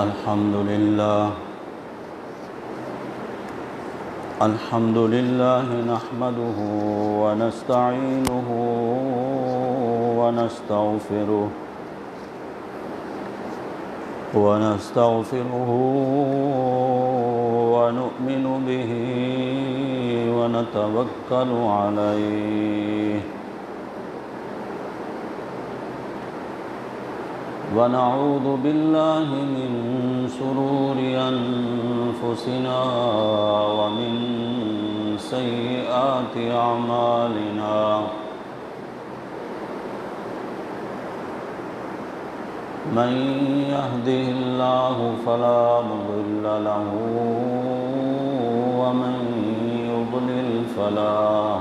الحمد لله نحمده ونستعينه ونستغفره ونؤمن به ونتوكل عليه ونعوذ بالله من شرور أنفسنا ومن سيئات أعمالنا من يهده الله فلا مضل له ومن يضلل فلا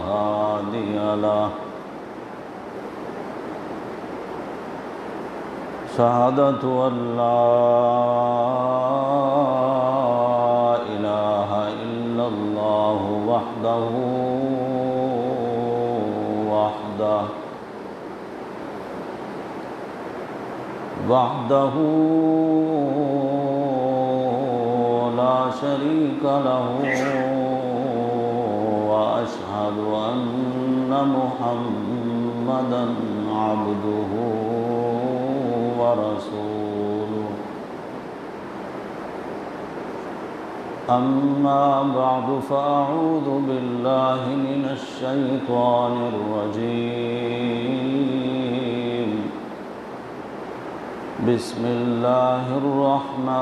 هادي له شهادة أن لا إله إلا الله وحده لا شريك له وأشهد أن محمدًا عبده ورسوله أما بعد فأعوذ بالله من الشيطان الرجيم بسم الله الرحمن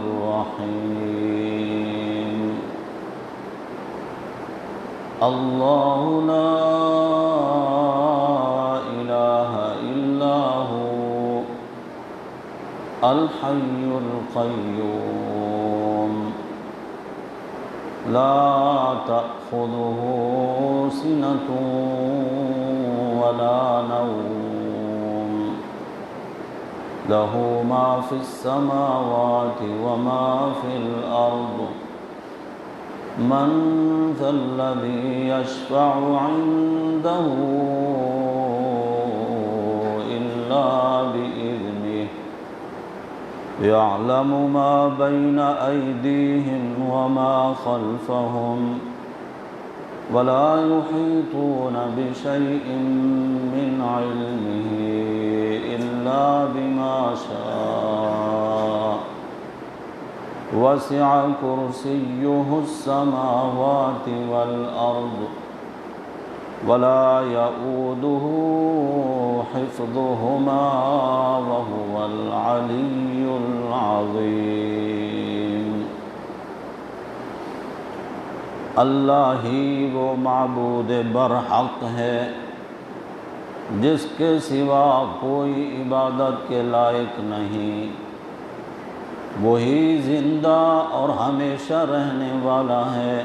الرحيم الله لا إله إلا هو الحي القيوم لا تأخذه سنة ولا نوم له ما في السماوات وما في الأرض من ذا الذي يشفع عنده إلا بإذنه يعلم ما بين أيديهم وما خلفهم ولا يحيطون بشيء من علمه إلا بما شاء وسع كرسيه السماوات والأرض ولا يؤوده حفظهما وهو العلي العظيم اللہ ہی وہ معبود برحق ہے جس کے سوا کوئی عبادت کے لائق نہیں، وہی زندہ اور ہمیشہ رہنے والا ہے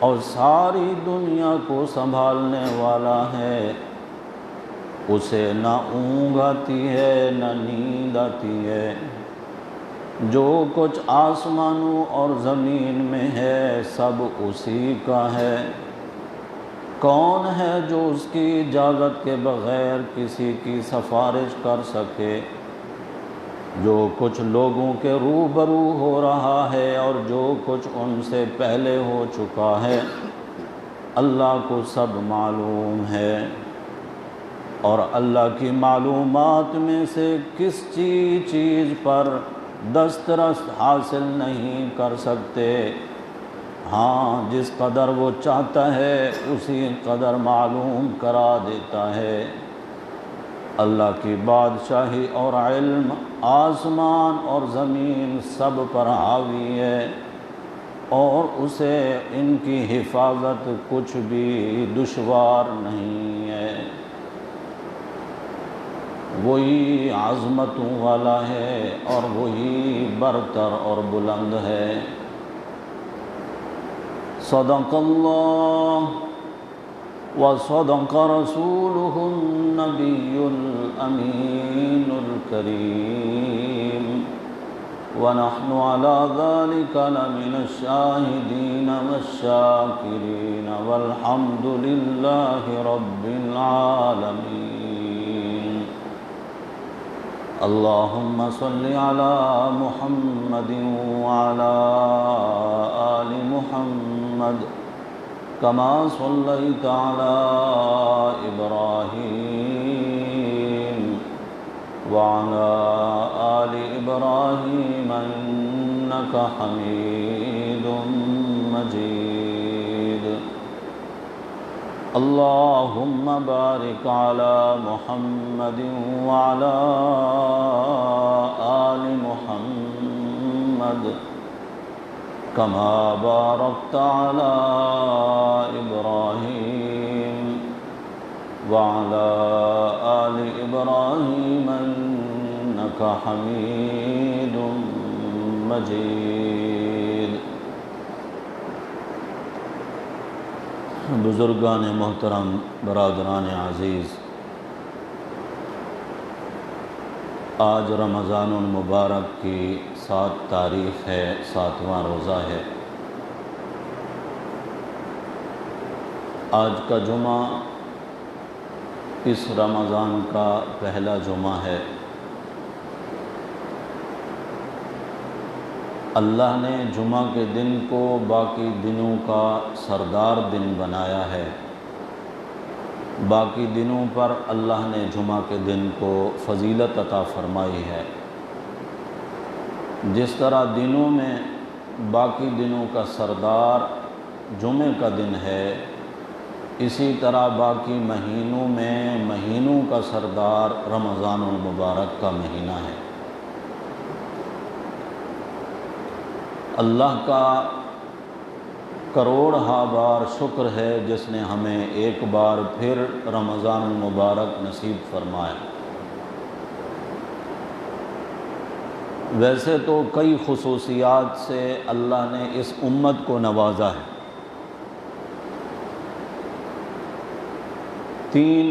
اور ساری دنیا کو سنبھالنے والا ہے۔ اسے نہ اونگ آتی ہے نہ نیند آتی ہے۔ جو کچھ آسمانوں اور زمین میں ہے سب اسی کا ہے۔ کون ہے جو اس کی اجازت کے بغیر کسی کی سفارش کر سکے؟ جو کچھ لوگوں کے روبرو ہو رہا ہے اور جو کچھ ان سے پہلے ہو چکا ہے، اللہ کو سب معلوم ہے، اور اللہ کی معلومات میں سے کسی چیز پر دسترس حاصل نہیں کر سکتے۔ ہاں، جس قدر وہ چاہتا ہے اسی قدر معلوم کرا دیتا ہے۔ اللہ کی بادشاہی اور علم آسمان اور زمین سب پر حاوی ہے، اور اسے ان کی حفاظت کچھ بھی دشوار نہیں ہے۔ وہی عظمتوں والا ہے اور وہی برتر اور بلند ہے۔ صدق اللہ وصدق رسوله النبي الأمين الكريم ونحن على ذلك لمن الشاهدين والشاكرين والحمد لله رب العالمين۔ اللهم صل على محمد وعلى آل محمد كما صليت على إبراهيم وعلى آل إبراهيم إنك حميد مجيد اللهم بارك على محمد وعلى آل محمد كما باركت على إبراهيم وعلى آل إبراهيم إنك حميد مجيد۔ بزرگان محترم، برادران عزیز، آج رمضان المبارک کی 7 تاریخ ہے، 7واں روزہ ہے۔ آج کا جمعہ اس رمضان کا پہلا جمعہ ہے۔ اللہ نے جمعہ کے دن کو باقی دنوں کا سردار دن بنایا ہے۔ باقی دنوں پر اللہ نے جمعہ کے دن کو فضیلت عطا فرمائی ہے۔ جس طرح دنوں میں باقی دنوں کا سردار جمعہ کا دن ہے، اسی طرح باقی مہینوں میں مہینوں کا سردار رمضان المبارک کا مہینہ ہے۔ اللہ کا کروڑہا بار شکر ہے جس نے ہمیں ایک بار پھر رمضان المبارک نصیب فرمایا۔ ویسے تو کئی خصوصیات سے اللہ نے اس امت کو نوازا ہے۔ 3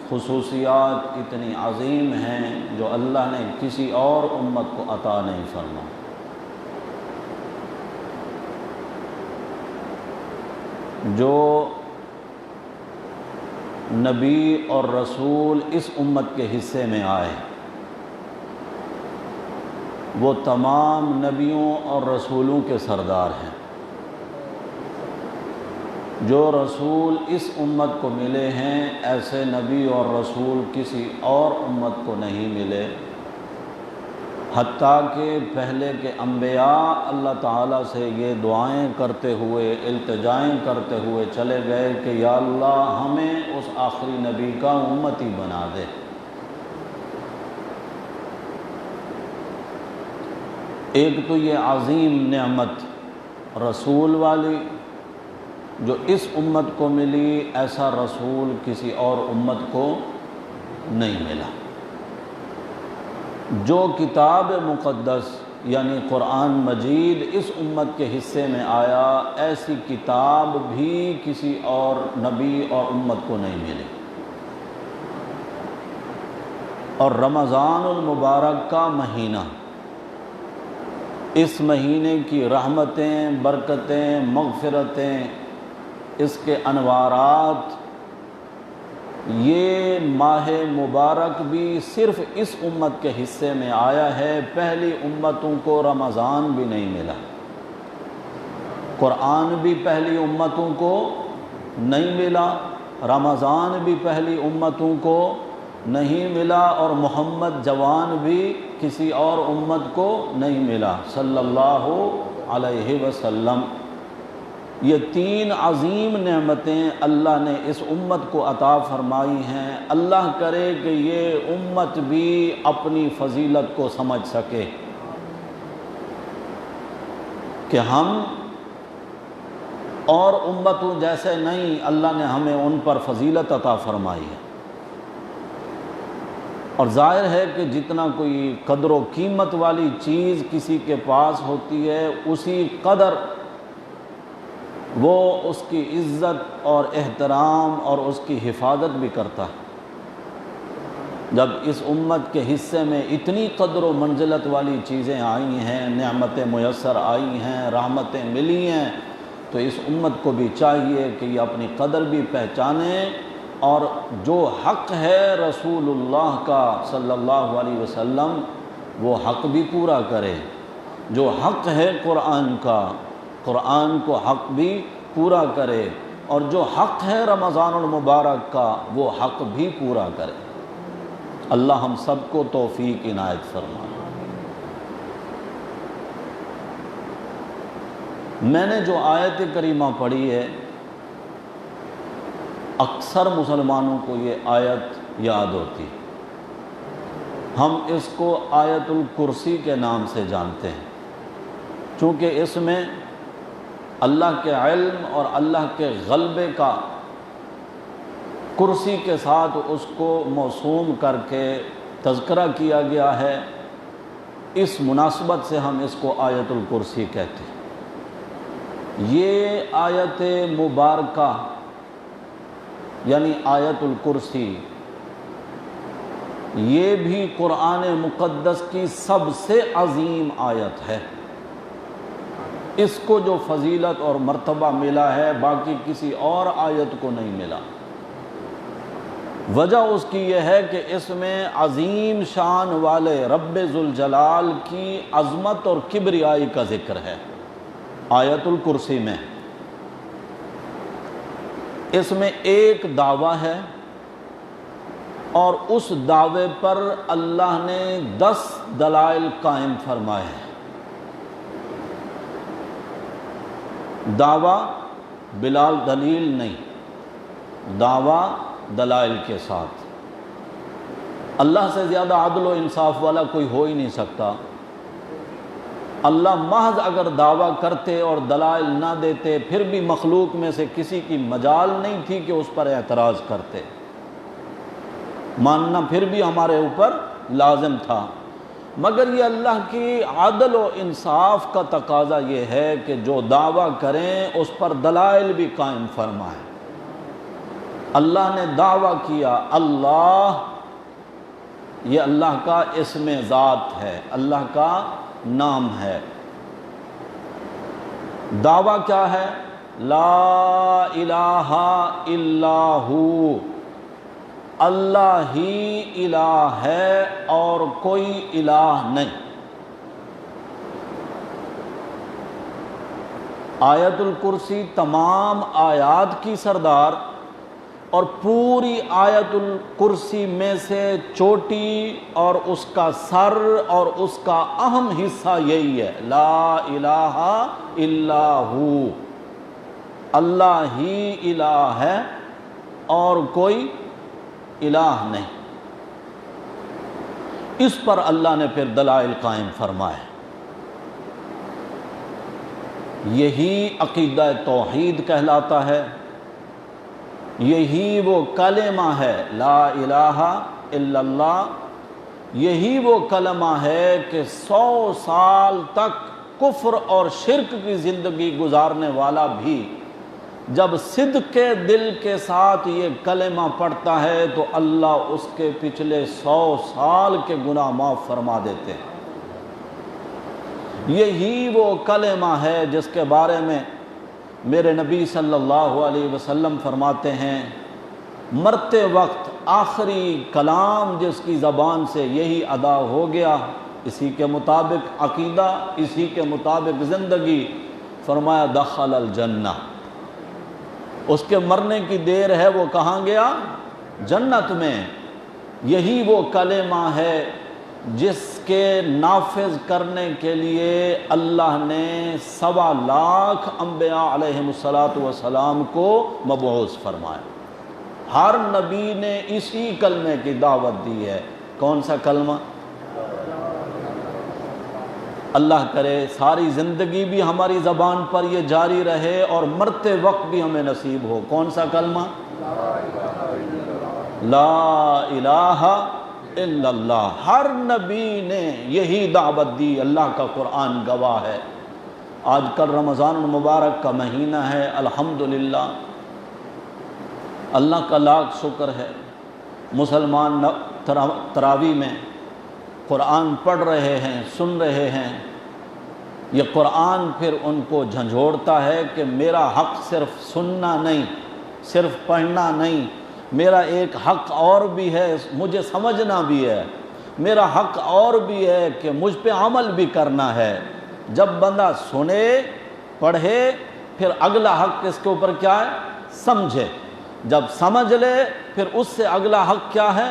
خصوصیات اتنی عظیم ہیں جو اللہ نے کسی اور امت کو عطا نہیں فرمایا۔ جو نبی اور رسول اس امت کے حصے میں آئے، وہ تمام نبیوں اور رسولوں کے سردار ہیں۔ جو رسول اس امت کو ملے ہیں، ایسے نبی اور رسول کسی اور امت کو نہیں ملے، حتیٰ کہ پہلے کے انبیاء اللہ تعالیٰ سے یہ دعائیں کرتے ہوئے، التجائیں کرتے ہوئے چلے گئے کہ یا اللہ ہمیں اس آخری نبی کا امتی بنا دے۔ ایک تو یہ عظیم نعمت رسول والی جو اس امت کو ملی، ایسا رسول کسی اور امت کو نہیں ملا۔ جو کتاب مقدس یعنی قرآن مجید اس امت کے حصے میں آیا، ایسی کتاب بھی کسی اور نبی اور امت کو نہیں ملی۔ اور رمضان المبارک کا مہینہ، اس مہینے کی رحمتیں، برکتیں، مغفرتیں، اس کے انوارات، یہ ماہ مبارک بھی صرف اس امت کے حصے میں آیا ہے۔ پہلی امتوں کو رمضان بھی نہیں ملا، قرآن بھی پہلی امتوں کو نہیں ملا، رمضان بھی پہلی امتوں کو نہیں ملا، اور محمد جوان بھی کسی اور امت کو نہیں ملا صلی اللہ علیہ وسلم۔ یہ 3 عظیم نعمتیں اللہ نے اس امت کو عطا فرمائی ہیں۔ اللہ کرے کہ یہ امت بھی اپنی فضیلت کو سمجھ سکے کہ ہم اور امتوں جیسے نہیں، اللہ نے ہمیں ان پر فضیلت عطا فرمائی ہے۔ اور ظاہر ہے کہ جتنا کوئی قدر و قیمت والی چیز کسی کے پاس ہوتی ہے، اسی قدر وہ اس کی عزت اور احترام اور اس کی حفاظت بھی کرتا ہے۔ جب اس امت کے حصے میں اتنی قدر و منزلت والی چیزیں آئی ہیں، نعمتیں میسر آئی ہیں، رحمتیں ملی ہیں، تو اس امت کو بھی چاہیے کہ یہ اپنی قدر بھی پہچانے اور جو حق ہے رسول اللہ کا صلی اللہ علیہ وسلم وہ حق بھی پورا کرے، جو حق ہے قرآن کا، قرآن کو حق بھی پورا کرے، اور جو حق ہے رمضان المبارک کا وہ حق بھی پورا کرے۔ اللہ ہم سب کو توفیق عنایت فرمائے۔ میں نے جو آیت کریمہ پڑھی ہے، اکثر مسلمانوں کو یہ آیت یاد ہوتی ہے۔ ہم اس کو آیت الکرسی کے نام سے جانتے ہیں، چونکہ اس میں اللہ کے علم اور اللہ کے غلبے کا کرسی کے ساتھ اس کو موسوم کر کے تذکرہ کیا گیا ہے، اس مناسبت سے ہم اس کو آیت الکرسی کہتے ہیں۔ یہ آیت مبارکہ یعنی آیت الکرسی یہ بھی قرآن مقدس کی سب سے عظیم آیت ہے۔ اس کو جو فضیلت اور مرتبہ ملا ہے باقی کسی اور آیت کو نہیں ملا۔ وجہ اس کی یہ ہے کہ اس میں عظیم شان والے رب ذوالجلال کی عظمت اور کبریائی کا ذکر ہے آیت الکرسی میں۔ اس میں ایک دعویٰ ہے اور اس دعوے پر اللہ نے 10 دلائل قائم فرمائے ہیں۔ دعویٰ بلا دلیل نہیں، دعویٰ دلائل کے ساتھ۔ اللہ سے زیادہ عدل و انصاف والا کوئی ہو ہی نہیں سکتا۔ اللہ محض اگر دعویٰ کرتے اور دلائل نہ دیتے پھر بھی مخلوق میں سے کسی کی مجال نہیں تھی کہ اس پر اعتراض کرتے، ماننا پھر بھی ہمارے اوپر لازم تھا۔ مگر یہ اللہ کی عدل و انصاف کا تقاضا یہ ہے کہ جو دعویٰ کریں اس پر دلائل بھی قائم فرمائیں۔ اللہ نے دعویٰ کیا اللہ، یہ اللہ کا اسم ذات ہے، اللہ کا نام ہے۔ دعویٰ کیا ہے؟ لا الہ الا ہو، اللہ ہی الہ ہے اور کوئی الہ نہیں۔ آیت الکرسی تمام آیات کی سردار اور پوری آیت الکرسی میں سے چوٹی اور اس کا سر اور اس کا اہم حصہ یہی ہے، لا الہ الا ہو، اللہ ہی الہ ہے اور کوئی الہ نہیں۔ اس پر اللہ نے پھر دلائل قائم فرمائے۔ یہی عقیدہ توحید کہلاتا ہے، یہی وہ کلمہ ہے لا الہ الا اللہ، یہی وہ کلمہ ہے کہ 100 سال تک کفر اور شرک کی زندگی گزارنے والا بھی جب صدق کے دل کے ساتھ یہ کلمہ پڑھتا ہے تو اللہ اس کے پچھلے 100 سال کے گناہ معاف فرما دیتے ہیں۔ یہی وہ کلمہ ہے جس کے بارے میں میرے نبی صلی اللہ علیہ وسلم فرماتے ہیں مرتے وقت آخری کلام جس کی زبان سے یہی ادا ہو گیا، اسی کے مطابق عقیدہ، اسی کے مطابق زندگی، فرمایا دخل الجنہ۔ اس کے مرنے کی دیر ہے وہ کہاں گیا؟ جنت میں۔ یہی وہ کلمہ ہے جس کے نافذ کرنے کے لیے اللہ نے 1.25 لاکھ انبیاء علیہم السلام کو مبعوث فرمایا۔ ہر نبی نے اسی کلمے کی دعوت دی ہے۔ کون سا کلمہ؟ اللہ کرے ساری زندگی بھی ہماری زبان پر یہ جاری رہے اور مرتے وقت بھی ہمیں نصیب ہو۔ کون سا کلمہ؟ لا الہ الا اللہ۔ ہر نبی نے یہی دعوت دی، اللہ کا قرآن گواہ ہے۔ آج کل رمضان المبارک کا مہینہ ہے، الحمدللہ اللہ کا لاکھ شکر ہے، مسلمان تراویح میں قرآن پڑھ رہے ہیں، سن رہے ہیں۔ یہ قرآن پھر ان کو جھنجھوڑتا ہے کہ میرا حق صرف سننا نہیں، صرف پڑھنا نہیں، میرا ایک حق اور بھی ہے، مجھے سمجھنا بھی ہے، میرا حق اور بھی ہے کہ مجھ پہ عمل بھی کرنا ہے۔ جب بندہ سنے، پڑھے، پھر اگلا حق اس کے اوپر کیا ہے؟ سمجھے۔ جب سمجھ لے پھر اس سے اگلا حق کیا ہے؟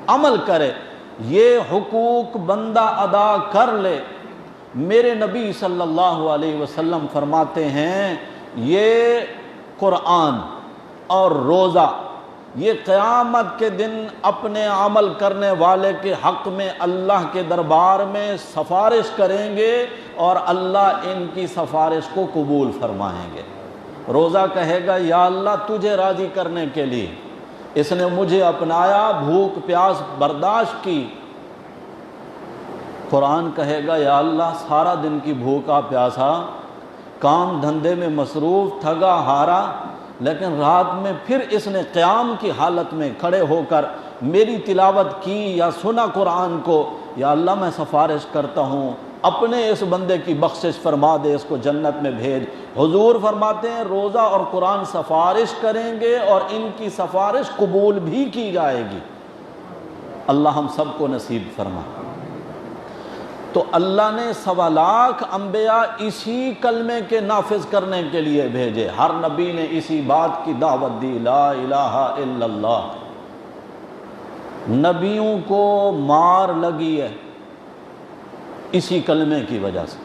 عمل کرے۔ یہ حقوق بندہ ادا کر لے۔ میرے نبی صلی اللہ علیہ وسلم فرماتے ہیں یہ قرآن اور روزہ یہ قیامت کے دن اپنے عمل کرنے والے کے حق میں اللہ کے دربار میں سفارش کریں گے اور اللہ ان کی سفارش کو قبول فرمائیں گے۔ روزہ کہے گا یا اللہ تجھے راضی کرنے کے لیے اس نے مجھے اپنایا، بھوک پیاس برداشت کی۔ قرآن کہے گا یا اللہ سارا دن کی بھوکا پیاسا، کام دھندے میں مصروف، تھگا ہارا، لیکن رات میں پھر اس نے قیام کی حالت میں کھڑے ہو کر میری تلاوت کی یا سنا قرآن کو، یا اللہ میں سفارش کرتا ہوں اپنے اس بندے کی بخشش فرما دے، اس کو جنت میں بھیج۔ حضور فرماتے ہیں روزہ اور قرآن سفارش کریں گے اور ان کی سفارش قبول بھی کی جائے گی۔ اللہ ہم سب کو نصیب فرما۔ تو اللہ نے 1.25 لاکھ انبیاء اسی کلمے کے نافذ کرنے کے لیے بھیجے۔ ہر نبی نے اسی بات کی دعوت دی، لا الہ الا اللہ۔ نبیوں کو مار لگی ہے اسی کلمے کی وجہ سے۔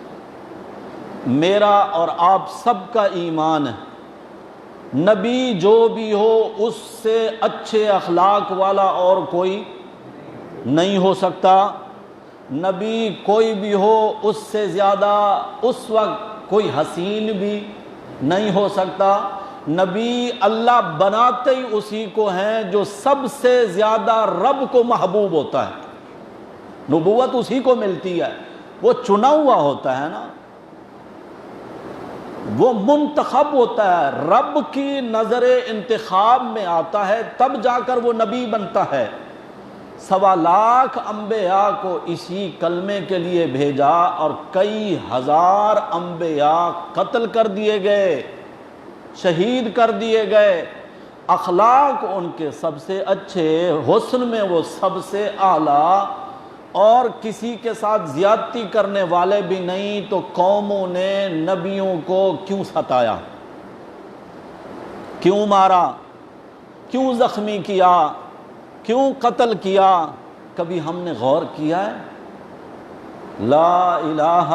میرا اور آپ سب کا ایمان ہے نبی جو بھی ہو اس سے اچھے اخلاق والا اور کوئی نہیں ہو سکتا، نبی کوئی بھی ہو اس سے زیادہ اس وقت کوئی حسین بھی نہیں ہو سکتا۔ نبی اللہ بناتے ہی اسی کو ہیں جو سب سے زیادہ رب کو محبوب ہوتا ہے، نبوت اسی کو ملتی ہے، وہ چنا ہوا ہوتا ہے نا، وہ منتخب ہوتا ہے، رب کی نظر انتخاب میں آتا ہے تب جا کر وہ نبی بنتا ہے۔ 1.25 لاکھ انبیاء کو اسی کلمے کے لیے بھیجا اور کئی ہزار انبیاء قتل کر دیے گئے، شہید کر دیے گئے۔ اخلاق ان کے سب سے اچھے، حسن میں وہ سب سے اعلیٰ، اور کسی کے ساتھ زیادتی کرنے والے بھی نہیں، تو قوموں نے نبیوں کو کیوں ستایا، کیوں مارا، کیوں زخمی کیا، کیوں قتل کیا؟ کبھی ہم نے غور کیا ہے؟ لا الہ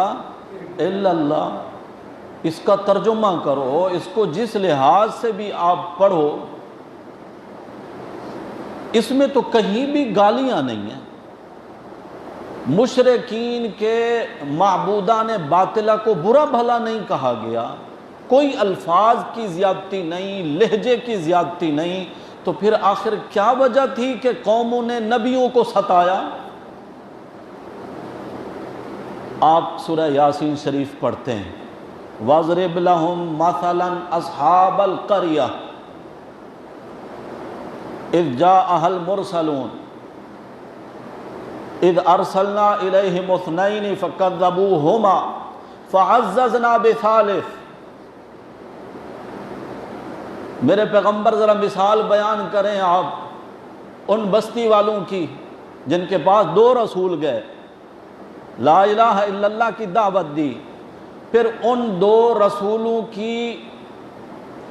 الا اللہ اس کا ترجمہ کرو، اس کو جس لحاظ سے بھی آپ پڑھو، اس میں تو کہیں بھی گالیاں نہیں ہیں۔ مشرکین کے معبودان باطلہ کو برا بھلا نہیں کہا گیا، کوئی الفاظ کی زیادتی نہیں، لہجے کی زیادتی نہیں، تو پھر آخر کیا وجہ تھی کہ قوموں نے نبیوں کو ستایا؟ آپ سورہ یاسین شریف پڑھتے ہیں، وَاضْرِبْ لَهُمْ مَثَلًا أَصْحَابَ الْقَرْيَةِ إِذْ جَاءَهَا الْمُرْسَلُونَ اذ ارسلنا الیہم اثنین فکذبوہما فعززنا بثالث۔ میرے پیغمبر ذرا مثال بیان کریں آپ ان بستی والوں کی جن کے پاس 2 رسول گئے، لا الہ الا اللہ کی دعوت دی، پھر ان 2 رسولوں کی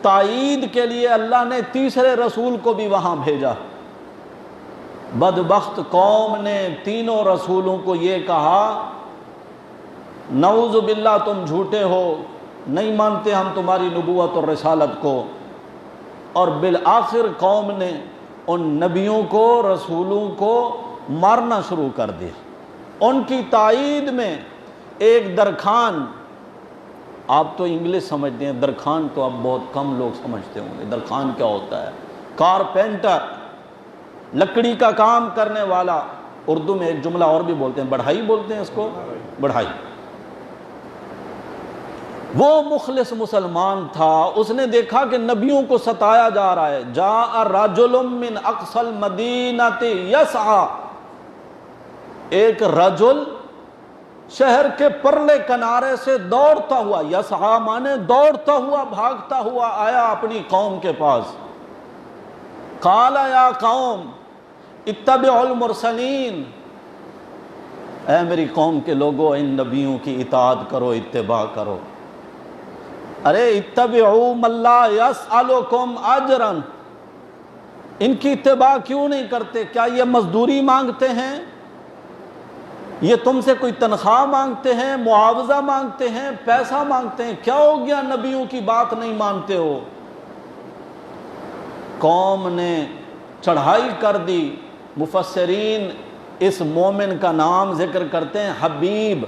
تائید کے لیے اللہ نے تیسرے رسول کو بھی وہاں بھیجا۔ بدبخت قوم نے تینوں رسولوں کو یہ کہا نعوذ باللہ تم جھوٹے ہو، نہیں مانتے ہم تمہاری نبوت اور رسالت کو، اور بالآخر قوم نے ان نبیوں کو، رسولوں کو مارنا شروع کر دیا۔ ان کی تائید میں ایک درخان، آپ تو انگلش سمجھتے ہیں، درخان تو اب بہت کم لوگ سمجھتے ہوں گے، درخان کیا ہوتا ہے؟ کارپینٹر، لکڑی کا کام کرنے والا، اردو میں ایک جملہ اور بھی بولتے ہیں، بڑھائی بولتے ہیں اس کو، بڑھائی۔ وہ مخلص مسلمان تھا، اس نے دیکھا کہ نبیوں کو ستایا جا رہا ہے۔ جاء رجل من اقصى المدینۃ یسعی، ایک رجل شہر کے پرلے کنارے سے دوڑتا ہوا، یسعی مانے دوڑتا ہوا، بھاگتا ہوا آیا اپنی قوم کے پاس۔ قال یا قوم اتبعوا المرسلین، اے میری قوم کے لوگوں ان نبیوں کی اطاعت کرو، اتباع کرو۔ ارے اتبعوا من لا یسألکم اجرا، ان کی اتباع کیوں نہیں کرتے؟ کیا یہ مزدوری مانگتے ہیں؟ یہ تم سے کوئی تنخواہ مانگتے ہیں، معاوضہ مانگتے ہیں، پیسہ مانگتے ہیں؟ کیا ہو گیا نبیوں کی بات نہیں مانتے ہو؟ قوم نے چڑھائی کر دی۔ مفسرین اس مومن کا نام ذکر کرتے ہیں حبیب،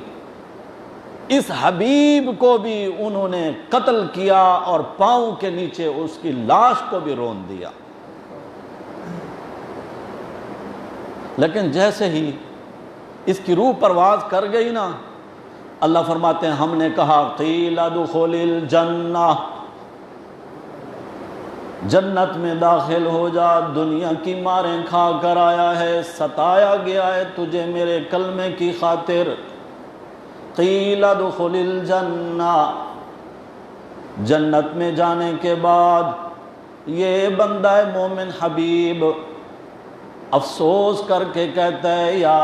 اس حبیب کو بھی انہوں نے قتل کیا اور پاؤں کے نیچے اس کی لاش کو بھی رون دیا۔ لیکن جیسے ہی اس کی روح پرواز کر گئی نا، اللہ فرماتے ہیں ہم نے کہا قیل ادخل الجنہ، جنت میں داخل ہو جا، دنیا کی ماریں کھا کر آیا ہے، ستایا گیا ہے تجھے میرے کلمے کی خاطر۔ قیل ادخل الجنہ، جنت میں جانے کے بعد یہ بندہ مومن حبیب افسوس کر کے کہتا ہے یا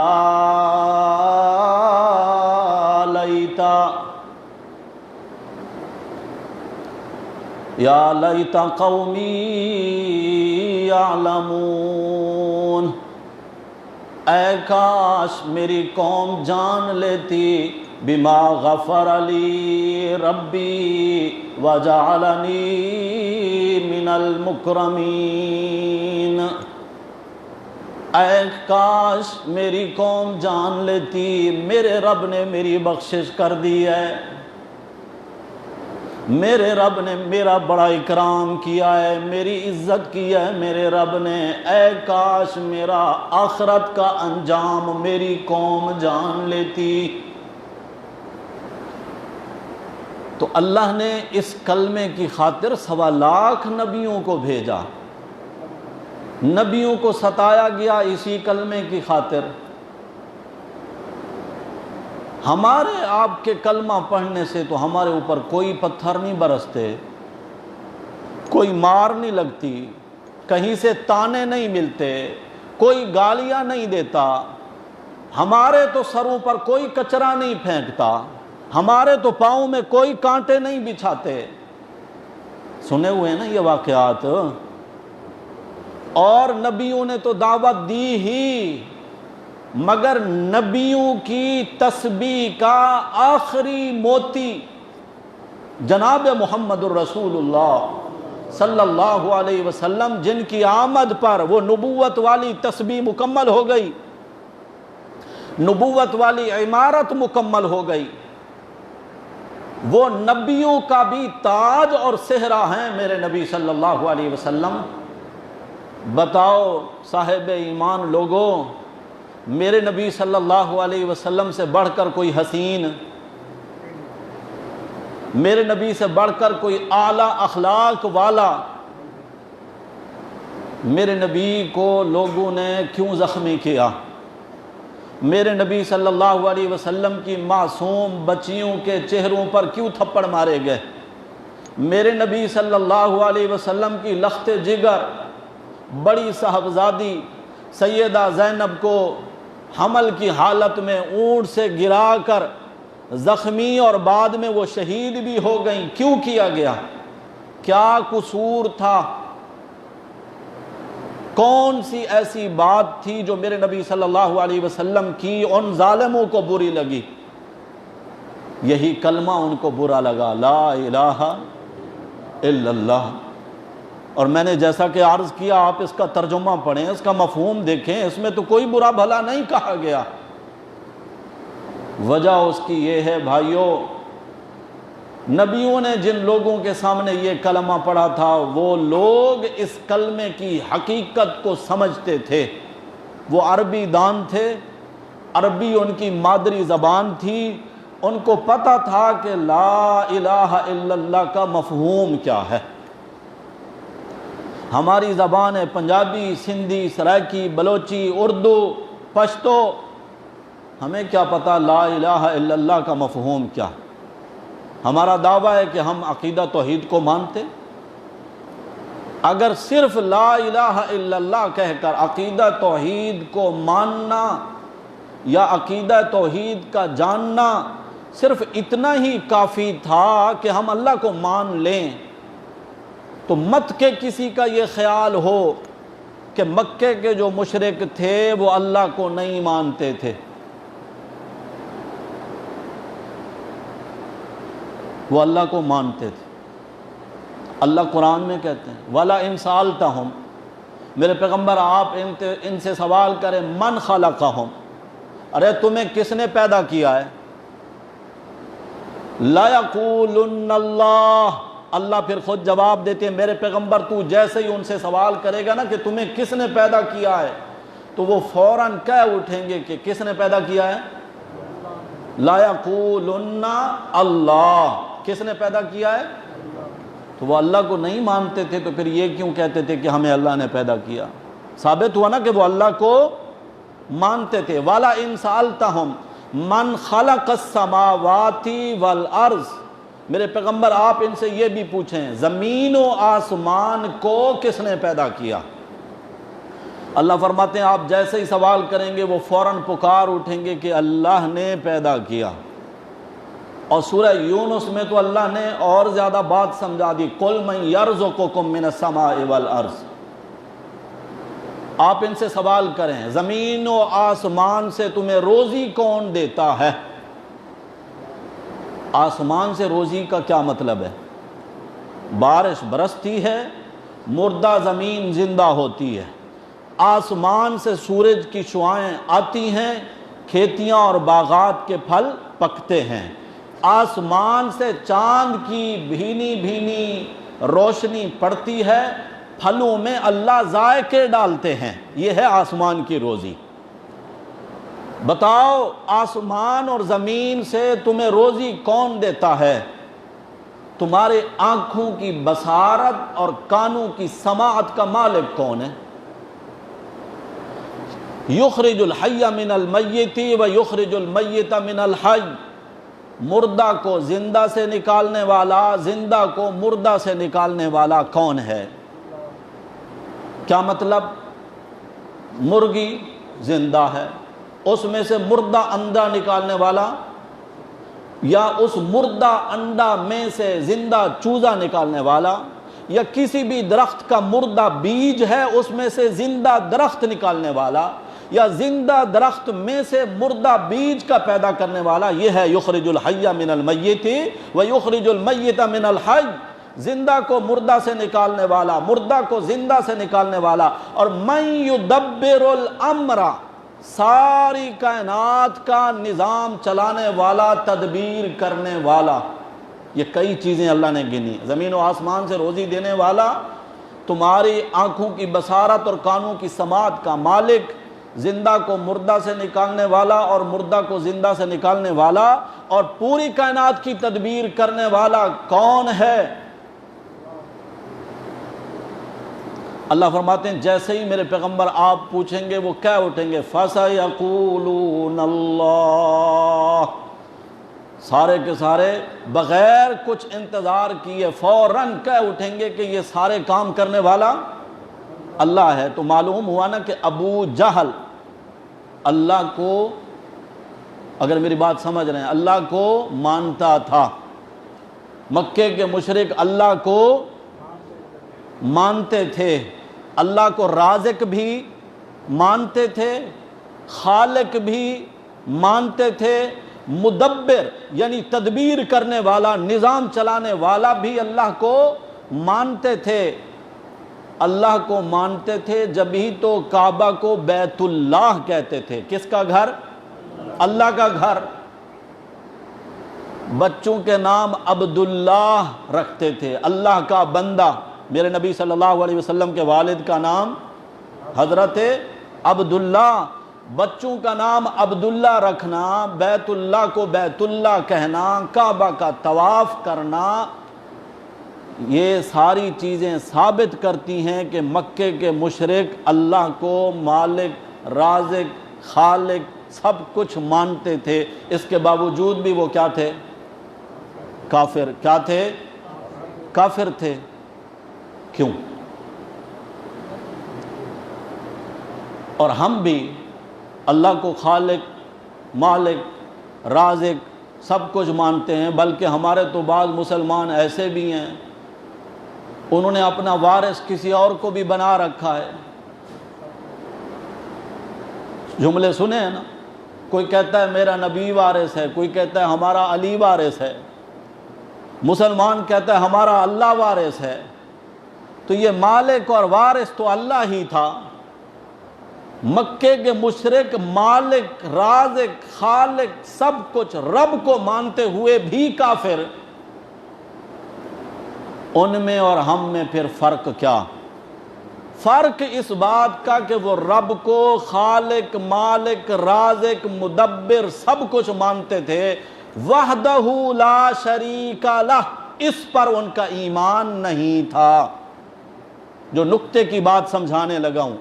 لیتا، یا لیت قومی یعلمون، اے کاش میری قوم جان لیتی بما غفر لی ربی وجعلنی من المکرمین، اے کاش میری قوم جان لیتی میرے رب نے میری بخشش کر دی ہے، میرے رب نے میرا بڑا اکرام کیا ہے، میری عزت کی ہے میرے رب نے، اے کاش میرا آخرت کا انجام میری قوم جان لیتی۔ تو اللہ نے اس کلمے کی خاطر 1.25 لاکھ نبیوں کو بھیجا، نبیوں کو ستایا گیا اسی کلمے کی خاطر۔ ہمارے آپ کے کلمہ پڑھنے سے تو ہمارے اوپر کوئی پتھر نہیں برستے، کوئی مار نہیں لگتی، کہیں سے تانے نہیں ملتے، کوئی گالیاں نہیں دیتا، ہمارے تو سروں پر کوئی کچرا نہیں پھینکتا، ہمارے تو پاؤں میں کوئی کانٹے نہیں بچھاتے۔ سنے ہوئے ہیں نا یہ واقعات؟ اور نبیوں نے تو دعوت دی ہی، مگر نبیوں کی تسبیح کا آخری موتی جناب محمد الرسول اللہ صلی اللہ علیہ وسلم، جن کی آمد پر وہ نبوت والی تسبیح مکمل ہو گئی، نبوت والی عمارت مکمل ہو گئی، وہ نبیوں کا بھی تاج اور صحرا ہیں میرے نبی صلی اللہ علیہ وسلم۔ بتاؤ صاحب ایمان لوگوں، میرے نبی صلی اللہ علیہ وسلم سے بڑھ کر کوئی حسین، میرے نبی سے بڑھ کر کوئی اعلیٰ اخلاق والا، میرے نبی کو لوگوں نے کیوں زخمی کیا؟ میرے نبی صلی اللہ علیہ وسلم کی معصوم بچیوں کے چہروں پر کیوں تھپڑ مارے گئے؟ میرے نبی صلی اللہ علیہ وسلم کی لخت جگر بڑی صاحبزادی سیدہ زینب کو حمل کی حالت میں اونٹ سے گرا کر زخمی اور بعد میں وہ شہید بھی ہو گئیں، کیوں کیا گیا؟ کیا قصور تھا؟ کون سی ایسی بات تھی جو میرے نبی صلی اللہ علیہ وسلم کی ان ظالموں کو بری لگی؟ یہی کلمہ ان کو برا لگا، لا الہ الا اللہ۔ اور میں نے جیسا کہ عرض کیا، آپ اس کا ترجمہ پڑھیں، اس کا مفہوم دیکھیں، اس میں تو کوئی برا بھلا نہیں کہا گیا۔ وجہ اس کی یہ ہے بھائیوں، نبیوں نے جن لوگوں کے سامنے یہ کلمہ پڑھا تھا وہ لوگ اس کلمے کی حقیقت کو سمجھتے تھے، وہ عربی دان تھے، عربی ان کی مادری زبان تھی، ان کو پتہ تھا کہ لا الہ الا اللہ کا مفہوم کیا ہے۔ ہماری زبان ہے پنجابی، سندھی، سرائکی، بلوچی، اردو، پشتو، ہمیں کیا پتہ لا الہ الا اللہ کا مفہوم کیا؟ ہمارا دعویٰ ہے کہ ہم عقیدہ توحید کو مانتے، اگر صرف لا الہ الا اللہ کہہ کر عقیدہ توحید کو ماننا یا عقیدہ توحید کا جاننا صرف اتنا ہی کافی تھا کہ ہم اللہ کو مان لیں، تو مت کہ کسی کا یہ خیال ہو کہ مکے کے جو مشرک تھے وہ اللہ کو نہیں مانتے تھے، وہ اللہ کو مانتے تھے۔ اللہ قرآن میں کہتے ہیں وَلَا إِن سَأَلْتَهُمْ، میرے پیغمبر آپ ان سے سوال کریں من خلقہم، ارے تمہیں کس نے پیدا کیا ہے؟ لا یقولن اللہ، اللہ پھر خود جواب دیتے ہیں میرے پیغمبر تو جیسے ہی ان سے سوال کرے گا نا کہ تمہیں کس نے پیدا کیا ہے، تو وہ فوراً کہہ اٹھیں گے کہ کس نے پیدا کیا ہے؟ لا یقولن اللہ، کس نے پیدا کیا ہے؟ تو وہ اللہ کو نہیں مانتے تھے، تو پھر یہ کیوں کہتے تھے کہ ہمیں اللہ نے پیدا کیا؟ ثابت ہوا نا کہ وہ اللہ کو مانتے تھے۔ وَلَا إِن سَأَلْتَهُمْ مَنْ خَلَقَ السَّمَاوَاتِ وَالْأَرْضِ، میرے پیغمبر آپ ان سے یہ بھی پوچھیں زمین و آسمان کو کس نے پیدا کیا؟ اللہ فرماتے ہیں آپ جیسے ہی سوال کریں گے وہ فوراً پکار اٹھیں گے کہ اللہ نے پیدا کیا۔ اور سورہ یونس میں تو اللہ نے اور زیادہ بات سمجھا دی، قُلْ مَنْ يَرْزُقُكُم مِّنَ السَّمَاءِ وَالْأَرْضِ، آپ ان سے سوال کریں زمین و آسمان سے تمہیں روزی کون دیتا ہے؟ آسمان سے روزی کا کیا مطلب ہے؟ بارش برستی ہے، مردہ زمین زندہ ہوتی ہے، آسمان سے سورج کی شعاعیں آتی ہیں، کھیتیاں اور باغات کے پھل پکتے ہیں، آسمان سے چاند کی بھینی بھینی روشنی پڑتی ہے، پھلوں میں اللہ ذائقے ڈالتے ہیں، یہ ہے آسمان کی روزی۔ بتاؤ آسمان اور زمین سے تمہیں روزی کون دیتا ہے؟ تمہارے آنکھوں کی بصارت اور کانوں کی سماعت کا مالک کون ہے؟ یخرج الحی من المیت و یخرج المیت من الحی، مردہ کو زندہ سے نکالنے والا، زندہ کو مردہ سے نکالنے والا کون ہے؟ کیا مطلب؟ مرغی زندہ ہے، اس میں سے مردہ انڈا نکالنے والا، یا اس مردہ انڈا میں سے زندہ چوزا نکالنے والا، یا کسی بھی درخت کا مردہ بیج ہے اس میں سے زندہ درخت نکالنے والا، یا زندہ درخت میں سے مردہ بیج کا پیدا کرنے والا، یہ ہے یخرج الحی من المیت و یخرج المیت من الحی، زندہ کو مردہ سے نکالنے والا، مردہ کو زندہ سے نکالنے والا۔ اور من یدبر الامر، ساری کائنات کا نظام چلانے والا، تدبیر کرنے والا۔ یہ کئی چیزیں اللہ نے گنی، زمین و آسمان سے روزی دینے والا، تمہاری آنکھوں کی بصارت اور کانوں کی سماعت کا مالک، زندہ کو مردہ سے نکالنے والا اور مردہ کو زندہ سے نکالنے والا، اور پوری کائنات کی تدبیر کرنے والا کون ہے؟ اللہ فرماتے ہیں جیسے ہی میرے پیغمبر آپ پوچھیں گے وہ کہہ اٹھیں گے فَسَيَقُولُونَ اللَّهُ، سارے کے سارے بغیر کچھ انتظار کیے فوراً کہہ اٹھیں گے کہ یہ سارے کام کرنے والا اللہ ہے۔ تو معلوم ہوا نا کہ ابو جہل اللہ کو، اگر میری بات سمجھ رہے ہیں، اللہ کو مانتا تھا، مکے کے مشرک اللہ کو مانتے تھے، اللہ کو رازق بھی مانتے تھے، خالق بھی مانتے تھے، مدبر یعنی تدبیر کرنے والا، نظام چلانے والا بھی اللہ کو مانتے تھے۔ اللہ کو مانتے تھے جب ہی تو کعبہ کو بیت اللہ کہتے تھے۔ کس کا گھر؟ اللہ کا گھر۔ بچوں کے نام عبداللہ رکھتے تھے، اللہ کا بندہ۔ میرے نبی صلی اللہ علیہ وسلم کے والد کا نام حضرت عبداللہ، بچوں کا نام عبداللہ رکھنا، بیت اللہ کو بیت اللہ کہنا، کعبہ کا طواف کرنا، یہ ساری چیزیں ثابت کرتی ہیں کہ مکے کے مشرک اللہ کو مالک، رازق، خالق سب کچھ مانتے تھے، اس کے باوجود بھی وہ کیا تھے؟ کافر۔ کیا تھے؟ کافر تھے۔ کیوں؟ اور ہم بھی اللہ کو خالق، مالک، رازق سب کچھ مانتے ہیں، بلکہ ہمارے تو بعض مسلمان ایسے بھی ہیں انہوں نے اپنا وارث کسی اور کو بھی بنا رکھا ہے۔ جملے سنے ہیں نا، کوئی کہتا ہے میرا نبی وارث ہے، کوئی کہتا ہے ہمارا علی وارث ہے، مسلمان کہتا ہے ہمارا اللہ وارث ہے۔ تو یہ مالک اور وارث تو اللہ ہی تھا۔ مکے کے مشرک مالک، رازق، خالق سب کچھ رب کو مانتے ہوئے بھی کافر، ان میں اور ہم میں پھر فرق کیا؟ فرق اس بات کا کہ وہ رب کو خالق، مالک، رازق، مدبر سب کچھ مانتے تھے، وحدہ لا شریک لہ، اس پر ان کا ایمان نہیں تھا۔ جو نقطے کی بات سمجھانے لگا ہوں،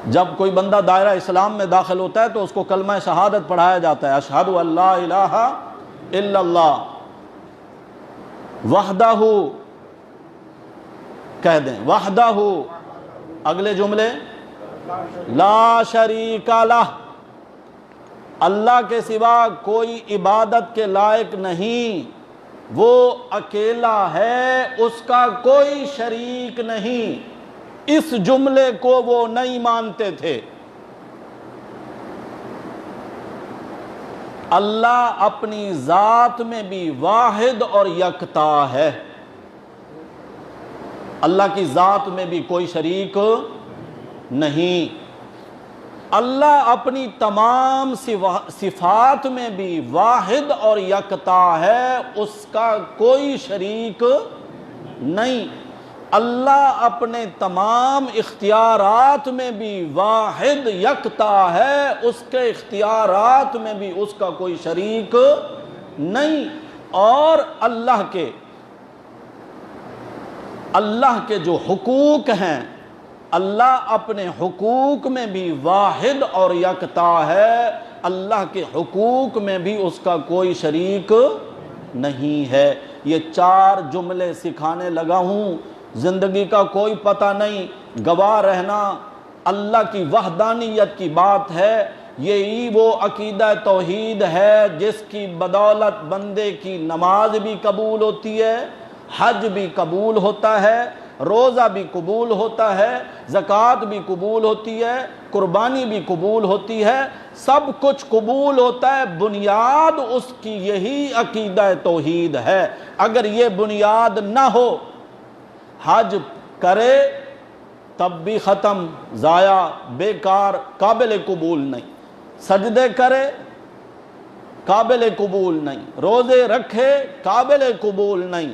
جب کوئی بندہ دائرہ اسلام میں داخل ہوتا ہے تو اس کو کلمہ شہادت پڑھایا جاتا ہے، اشہد ان لا الہ الا اللہ وحدہ، کہہ دیں وحدہ، اگلے جملے لا شریک لہ، اللہ کے سوا کوئی عبادت کے لائق نہیں، وہ اکیلا ہے، اس کا کوئی شریک نہیں۔ اس جملے کو وہ نہیں مانتے تھے۔ اللہ اپنی ذات میں بھی واحد اور یکتا ہے، اللہ کی ذات میں بھی کوئی شریک نہیں۔ اللہ اپنی تمام صفات میں بھی واحد اور یکتا ہے، اس کا کوئی شریک نہیں۔ اللہ اپنے تمام اختیارات میں بھی واحد یکتا ہے، اس کے اختیارات میں بھی اس کا کوئی شریک نہیں۔ اور اللہ کے جو حقوق ہیں، اللہ اپنے حقوق میں بھی واحد اور یکتا ہے، اللہ کے حقوق میں بھی اس کا کوئی شریک نہیں ہے۔ یہ 4 جملے سکھانے لگا ہوں، زندگی کا کوئی پتہ نہیں، گواہ رہنا اللہ کی وحدانیت کی بات ہے۔ یہی وہ عقیدہ توحید ہے جس کی بدولت بندے کی نماز بھی قبول ہوتی ہے، حج بھی قبول ہوتا ہے، روزہ بھی قبول ہوتا ہے، زکوٰۃ بھی قبول ہوتی ہے، قربانی بھی قبول ہوتی ہے، سب کچھ قبول ہوتا ہے۔ بنیاد اس کی یہی عقیدہ توحید ہے۔ اگر یہ بنیاد نہ ہو، حج کرے تب بھی ختم، ضائع، بیکار، قابل قبول نہیں۔ سجدے کرے قابل قبول نہیں، روزے رکھے قابل قبول نہیں۔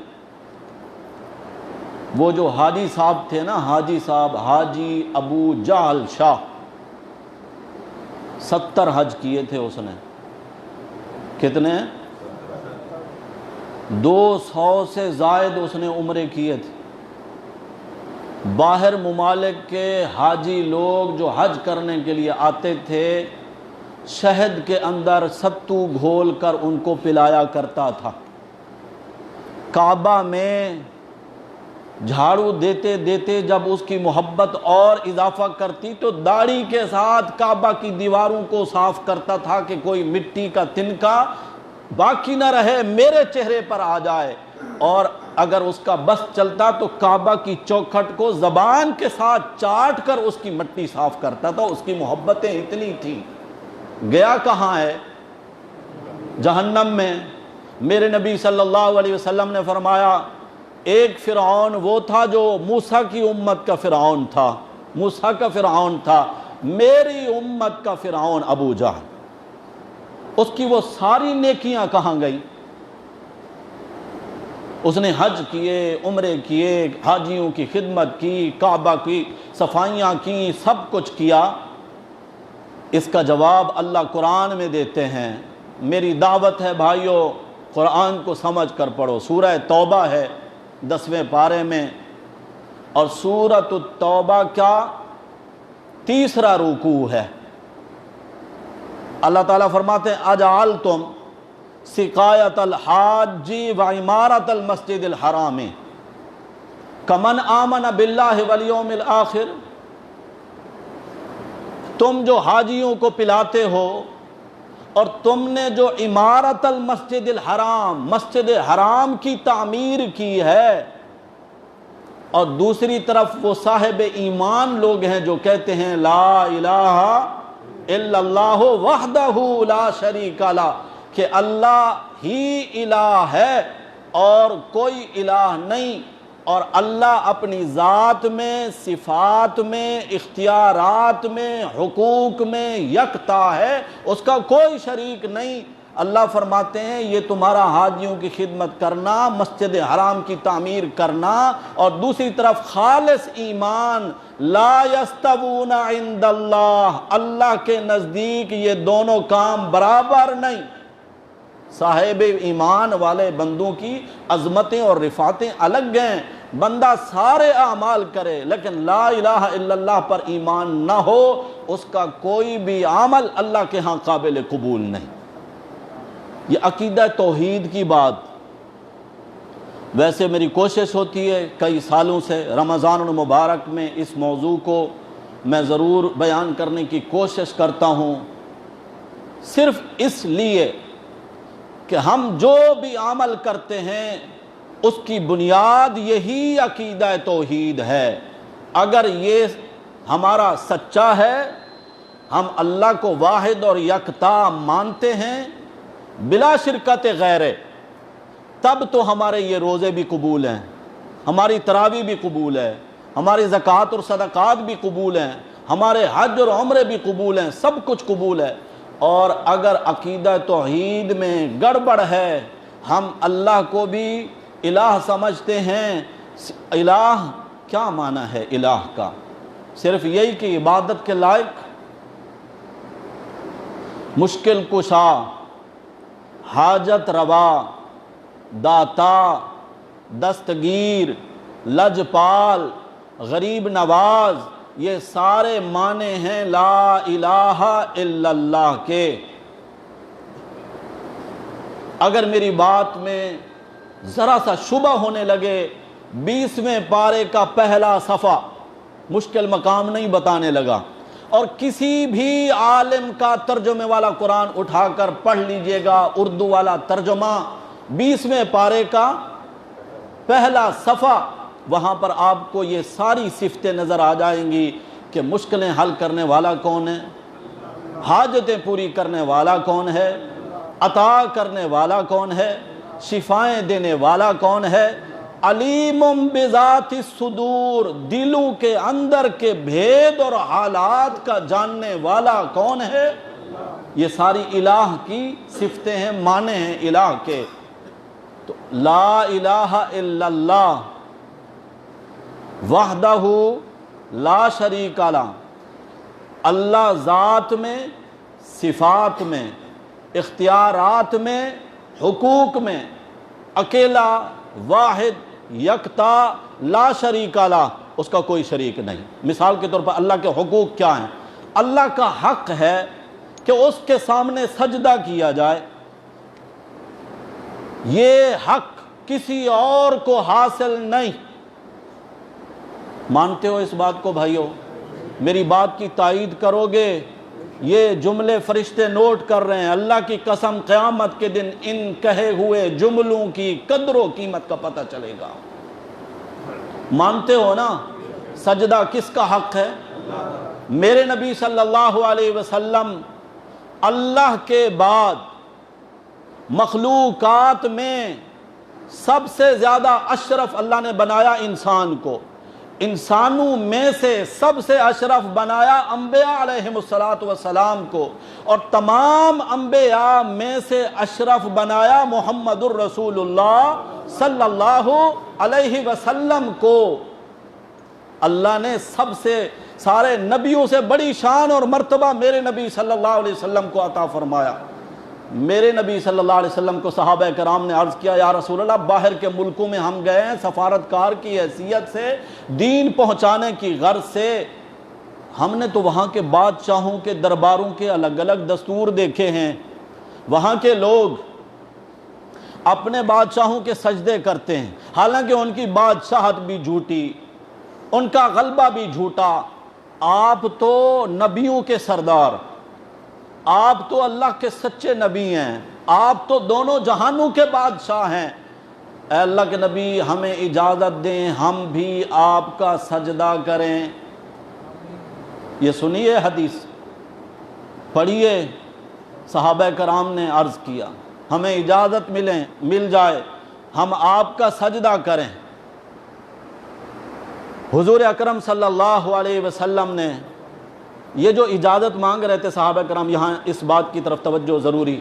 وہ جو حاجی صاحب تھے نا، حاجی صاحب، حاجی ابو جہل شاہ، 70 حج کیے تھے اس نے۔ کتنے؟ 200 سے زائد اس نے عمرے کیے تھے۔ باہر ممالک کے حاجی لوگ جو حج کرنے کے لیے آتے تھے، شہد کے اندر ستو گھول کر ان کو پلایا کرتا تھا۔ کعبہ میں جھاڑو دیتے دیتے جب اس کی محبت اور اضافہ کرتی تو داڑھی کے ساتھ کعبہ کی دیواروں کو صاف کرتا تھا کہ کوئی مٹی کا تنکا باقی نہ رہے، میرے چہرے پر آ جائے۔ اور اگر اس کا بس چلتا تو کعبہ کی چوکھٹ کو زبان کے ساتھ چاٹ کر اس کی مٹی صاف کرتا تھا۔ اس کی محبتیں اتنی تھیں۔ گیا کہاں ہے؟ جہنم میں۔ میرے نبی صلی اللہ علیہ وسلم نے فرمایا، ایک فرعون وہ تھا جو موسیٰ کی امت کا فرعون تھا، موسیٰ کا فرعون تھا، میری امت کا فرعون ابو جہل۔ اس کی وہ ساری نیکیاں کہاں گئی؟ اس نے حج کیے، عمرے کیے، حاجیوں کی خدمت کی، کعبہ کی صفائیاں کی، سب کچھ کیا۔ اس کا جواب اللہ قرآن میں دیتے ہیں۔ میری دعوت ہے بھائیو، قرآن کو سمجھ کر پڑھو۔ سورہ توبہ ہے 10ویں پارے میں، اور سورۃ التوبہ کا 3را رکوع ہے۔ اللہ تعالیٰ فرماتے ہیں، اجعلتم سقایۃ الحاج و عمارۃ المسجد الحرام کمن آمن باللہ والیوم الآخر۔ تم جو حاجیوں کو پلاتے ہو اور تم نے جو عمارت المسجد الحرام، مسجد حرام کی تعمیر کی ہے، اور دوسری طرف وہ صاحب ایمان لوگ ہیں جو کہتے ہیں لا الہ الا اللہ وحدہ لا شریک لہ، کہ اللہ ہی الہ ہے اور کوئی الہ نہیں، اور اللہ اپنی ذات میں، صفات میں، اختیارات میں، حقوق میں یکتا ہے، اس کا کوئی شریک نہیں۔ اللہ فرماتے ہیں یہ تمہارا حاجیوں کی خدمت کرنا، مسجد حرام کی تعمیر کرنا، اور دوسری طرف خالص ایمان، لا یستوون عند اللہ، اللہ کے نزدیک یہ دونوں کام برابر نہیں۔ صاحب ایمان والے بندوں کی عظمتیں اور رفعتیں الگ ہیں، بندہ سارے اعمال کرے لیکن لا الہ الا اللہ پر ایمان نہ ہو، اس کا کوئی بھی عمل اللہ کے ہاں قابل قبول نہیں۔ یہ عقیدہ توحید کی بات۔ ویسے میری کوشش ہوتی ہے کئی سالوں سے رمضان المبارک میں اس موضوع کو میں ضرور بیان کرنے کی کوشش کرتا ہوں، صرف اس لیے کہ ہم جو بھی عمل کرتے ہیں اس کی بنیاد یہی عقیدہ توحید ہے۔ اگر یہ ہمارا سچا ہے، ہم اللہ کو واحد اور یکتا مانتے ہیں بلا شرکت غیر، تب تو ہمارے یہ روزے بھی قبول ہیں، ہماری تراویح بھی قبول ہے، ہماری زکوٰۃ اور صدقات بھی قبول ہیں، ہمارے حج اور عمرے بھی قبول ہیں، سب کچھ قبول ہے۔ اور اگر عقیدہ توحید میں گڑبڑ ہے، ہم اللہ کو بھی الہ سمجھتے ہیں۔ الہ کیا معنی ہے الہ کا؟ صرف یہی کہ عبادت کے لائق، مشکل کشا، حاجت روا، داتا، دستگیر، لجپال، غریب نواز، یہ سارے معنی ہیں لا الہ الا اللہ کے۔ اگر میری بات میں ذرا سا شبہ ہونے لگے، 20ویں پارے کا پہلا صفحہ، مشکل مقام نہیں بتانے لگا، اور کسی بھی عالم کا ترجمے والا قرآن اٹھا کر پڑھ لیجئے گا، اردو والا ترجمہ، 20ویں پارے کا پہلا صفحہ، وہاں پر آپ کو یہ ساری صفتیں نظر آ جائیں گی کہ مشکلیں حل کرنے والا کون ہے، حاجتیں پوری کرنے والا کون ہے، عطا کرنے والا کون ہے، شفائیں دینے والا کون ہے، علیم بذات الصدور، دلوں کے اندر کے بھید اور حالات کا جاننے والا کون ہے۔ یہ ساری الہ کی صفتیں ہیں، معنی ہیں الہ کے۔ تو لا الہ الا اللہ وحدہ لا شریک لہ، اللہ ذات میں، صفات میں، اختیارات میں، حقوق میں اکیلا، واحد، یکتا، لا شریک لہ، اس کا کوئی شریک نہیں۔ مثال کے طور پر اللہ کے حقوق کیا ہیں؟ اللہ کا حق ہے کہ اس کے سامنے سجدہ کیا جائے، یہ حق کسی اور کو حاصل نہیں۔ مانتے ہو اس بات کو بھائیو؟ میری بات کی تائید کرو گے؟ یہ جملے فرشتے نوٹ کر رہے ہیں، اللہ کی قسم قیامت کے دن ان کہے ہوئے جملوں کی قدر و قیمت کا پتہ چلے گا۔ مانتے ہو نا؟ سجدہ کس کا حق ہے؟ میرے نبی صلی اللہ علیہ وسلم اللہ کے بعد مخلوقات میں سب سے زیادہ اشرف اللہ نے بنایا انسان کو، انسانوں میں سے سب سے اشرف بنایا انبیاء علیہم السلام کو، اور تمام انبیاء میں سے اشرف بنایا محمد الرسول اللہ صلی اللہ علیہ وسلم کو۔ اللہ نے سب سے، سارے نبیوں سے بڑی شان اور مرتبہ میرے نبی صلی اللہ علیہ وسلم کو عطا فرمایا۔ میرے نبی صلی اللہ علیہ وسلم کو صحابہ کرام نے عرض کیا، یا رسول اللہ، باہر کے ملکوں میں ہم گئے ہیں سفارتکار کی حیثیت سے، دین پہنچانے کی غرض سے، ہم نے تو وہاں کے بادشاہوں کے درباروں کے الگ الگ دستور دیکھے ہیں، وہاں کے لوگ اپنے بادشاہوں کے سجدے کرتے ہیں، حالانکہ ان کی بادشاہت بھی جھوٹی، ان کا غلبہ بھی جھوٹا، آپ تو نبیوں کے سردار، آپ تو اللہ کے سچے نبی ہیں، آپ تو دونوں جہانوں کے بادشاہ ہیں، اے اللہ کے نبی ہمیں اجازت دیں ہم بھی آپ کا سجدہ کریں۔ یہ سنیے حدیث، پڑھیے، صحابہ کرام نے عرض کیا ہمیں اجازت مل جائے ہم آپ کا سجدہ کریں۔ حضور اکرم صلی اللہ علیہ وسلم نے یہ جو اجازت مانگ رہے تھے صحابہ کرام، یہاں اس بات کی طرف توجہ ضروری،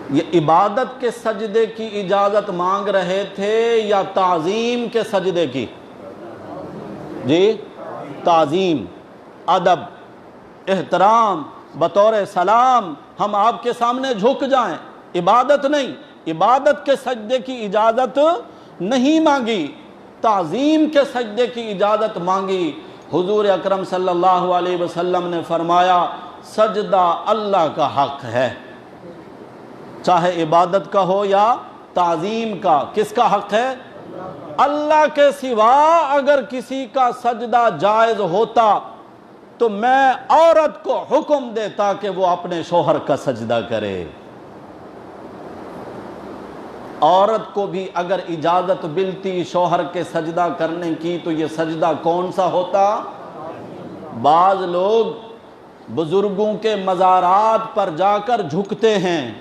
یہ عبادت کے سجدے کی اجازت مانگ رہے تھے یا تعظیم کے سجدے کی؟ جی تعظیم، ادب، احترام، بطور سلام ہم آپ کے سامنے جھک جائیں، عبادت نہیں، عبادت کے سجدے کی اجازت نہیں مانگی، تعظیم کے سجدے کی اجازت مانگی۔ حضور اکرم صلی اللہ علیہ وسلم نے فرمایا سجدہ اللہ کا حق ہے، چاہے عبادت کا ہو یا تعظیم کا۔ کس کا حق ہے؟ اللہ کے سوا اگر کسی کا سجدہ جائز ہوتا تو میں عورت کو حکم دیتا کہ وہ اپنے شوہر کا سجدہ کرے۔ عورت کو بھی اگر اجازت ملتی شوہر کے سجدہ کرنے کی تو یہ سجدہ کون سا ہوتا؟ بعض لوگ بزرگوں کے مزارات پر جا کر جھکتے ہیں،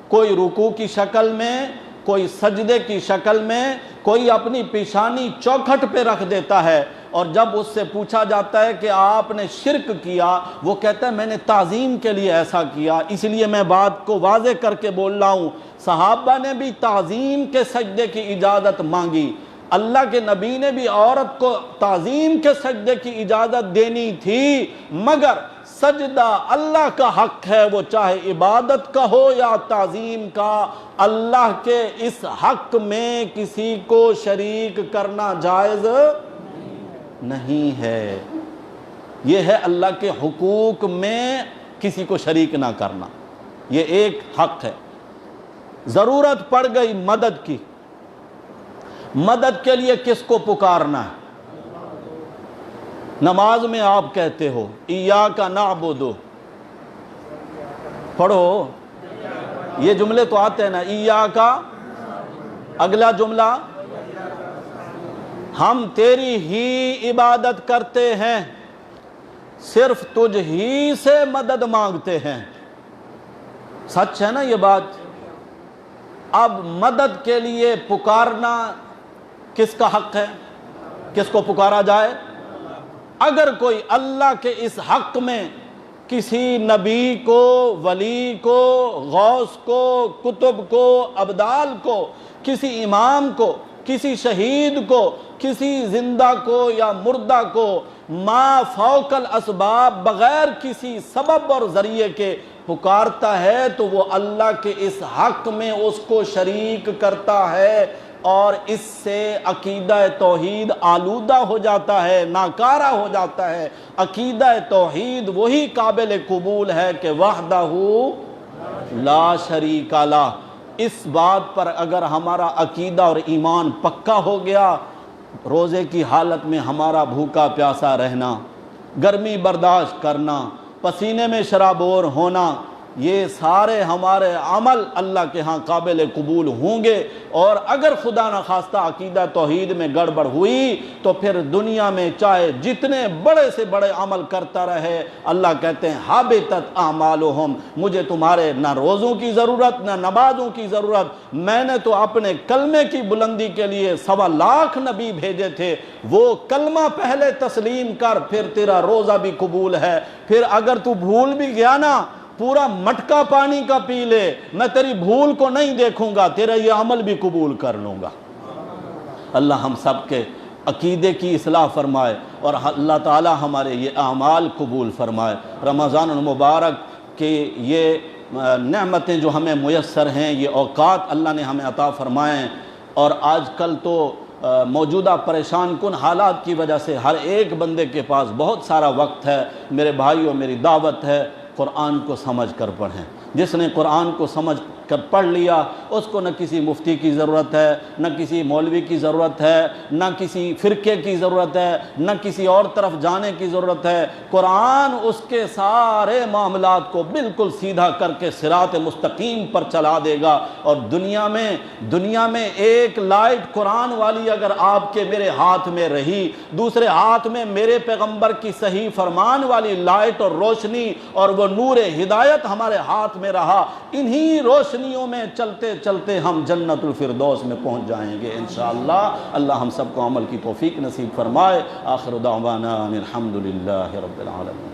کوئی رکوع کی شکل میں، کوئی سجدے کی شکل میں، کوئی اپنی پیشانی چوکھٹ پہ رکھ دیتا ہے، اور جب اس سے پوچھا جاتا ہے کہ آپ نے شرک کیا، وہ کہتا ہے میں نے تعظیم کے لیے ایسا کیا۔ اس لیے میں بات کو واضح کر کے بول رہا ہوں، صحابہ نے بھی تعظیم کے سجدے کی اجازت مانگی، اللہ کے نبی نے بھی عورت کو تعظیم کے سجدے کی اجازت دینی تھی، مگر سجدہ اللہ کا حق ہے، وہ چاہے عبادت کا ہو یا تعظیم کا۔ اللہ کے اس حق میں کسی کو شریک کرنا جائز نہیں ہے۔ یہ ہے اللہ کے حقوق میں کسی کو شریک نہ کرنا، یہ ایک حق ہے۔ ضرورت پڑ گئی مدد کی، مدد کے لیے کس کو پکارنا ہے؟ نماز میں آپ کہتے ہو ایاک نعبد، پڑھو، یہ جملے تو آتے ہیں نا، ایاک، اگلا جملہ ہم تیری ہی عبادت کرتے ہیں، صرف تجھ ہی سے مدد مانگتے ہیں۔ سچ ہے نا یہ بات؟ اب مدد کے لیے پکارنا کس کا حق ہے؟ کس کو پکارا جائے؟ اگر کوئی اللہ کے اس حق میں کسی نبی کو، ولی کو، غوث کو، کتب کو، ابدال کو، کسی امام کو، کسی شہید کو، کسی زندہ کو یا مردہ کو ما فوق الاسباب، بغیر کسی سبب اور ذریعے کے پکارتا ہے تو وہ اللہ کے اس حق میں اس کو شریک کرتا ہے، اور اس سے عقیدہ توحید آلودہ ہو جاتا ہے، ناکارہ ہو جاتا ہے۔ عقیدہ توحید وہی قابل قبول ہے کہ وحدہ لا شریک لہ۔ اس بات پر اگر ہمارا عقیدہ اور ایمان پکا ہو گیا، روزے کی حالت میں ہمارا بھوکا پیاسا رہنا، گرمی برداشت کرنا، پسینے میں شرابور ہونا، یہ سارے ہمارے عمل اللہ کے ہاں قابل قبول ہوں گے۔ اور اگر خدا نخواستہ عقیدہ توحید میں گڑبڑ ہوئی تو پھر دنیا میں چاہے جتنے بڑے سے بڑے عمل کرتا رہے، اللہ کہتے ہیں حابطت اعمالہم، مجھے تمہارے نہ روزوں کی ضرورت نہ نمازوں کی ضرورت، میں نے تو اپنے کلمے کی بلندی کے لیے 1.25 لاکھ نبی بھیجے تھے، وہ کلمہ پہلے تسلیم کر پھر تیرا روزہ بھی قبول ہے۔ پھر اگر تو بھول بھی گیا نا، پورا مٹکا پانی کا پی لے، میں تیری بھول کو نہیں دیکھوں گا، تیرا یہ عمل بھی قبول کر لوں گا۔ اللہ ہم سب کے عقیدے کی اصلاح فرمائے اور اللہ تعالی ہمارے یہ اعمال قبول فرمائے۔ رمضان المبارک کے یہ نعمتیں جو ہمیں میسر ہیں، یہ اوقات اللہ نے ہمیں عطا فرمائے ہیں، اور آج کل تو موجودہ پریشان کن حالات کی وجہ سے ہر ایک بندے کے پاس بہت سارا وقت ہے۔ میرے بھائیوں، میری دعوت ہے قرآن کو سمجھ کر پڑھیں۔ جس نے قرآن کو سمجھ کر پڑھ لیا اس کو نہ کسی مفتی کی ضرورت ہے، نہ کسی مولوی کی ضرورت ہے، نہ کسی فرقے کی ضرورت ہے، نہ کسی اور طرف جانے کی ضرورت ہے۔ قرآن اس کے سارے معاملات کو بالکل سیدھا کر کے صراط مستقیم پر چلا دے گا۔ اور دنیا میں ایک لائٹ قرآن والی اگر آپ کے میرے ہاتھ میں رہی، دوسرے ہاتھ میں میرے پیغمبر کی صحیح فرمان والی لائٹ اور روشنی اور وہ نور ہدایت ہمارے ہاتھ میں رہا، انہی روشنیوں میں چلتے چلتے ہم جنت الفردوس میں پہنچ جائیں گے انشاءاللہ۔ اللہ ہم سب کو عمل کی توفیق نصیب فرمائے۔ آخر دعوانا ان الحمدللہ رب العالمین۔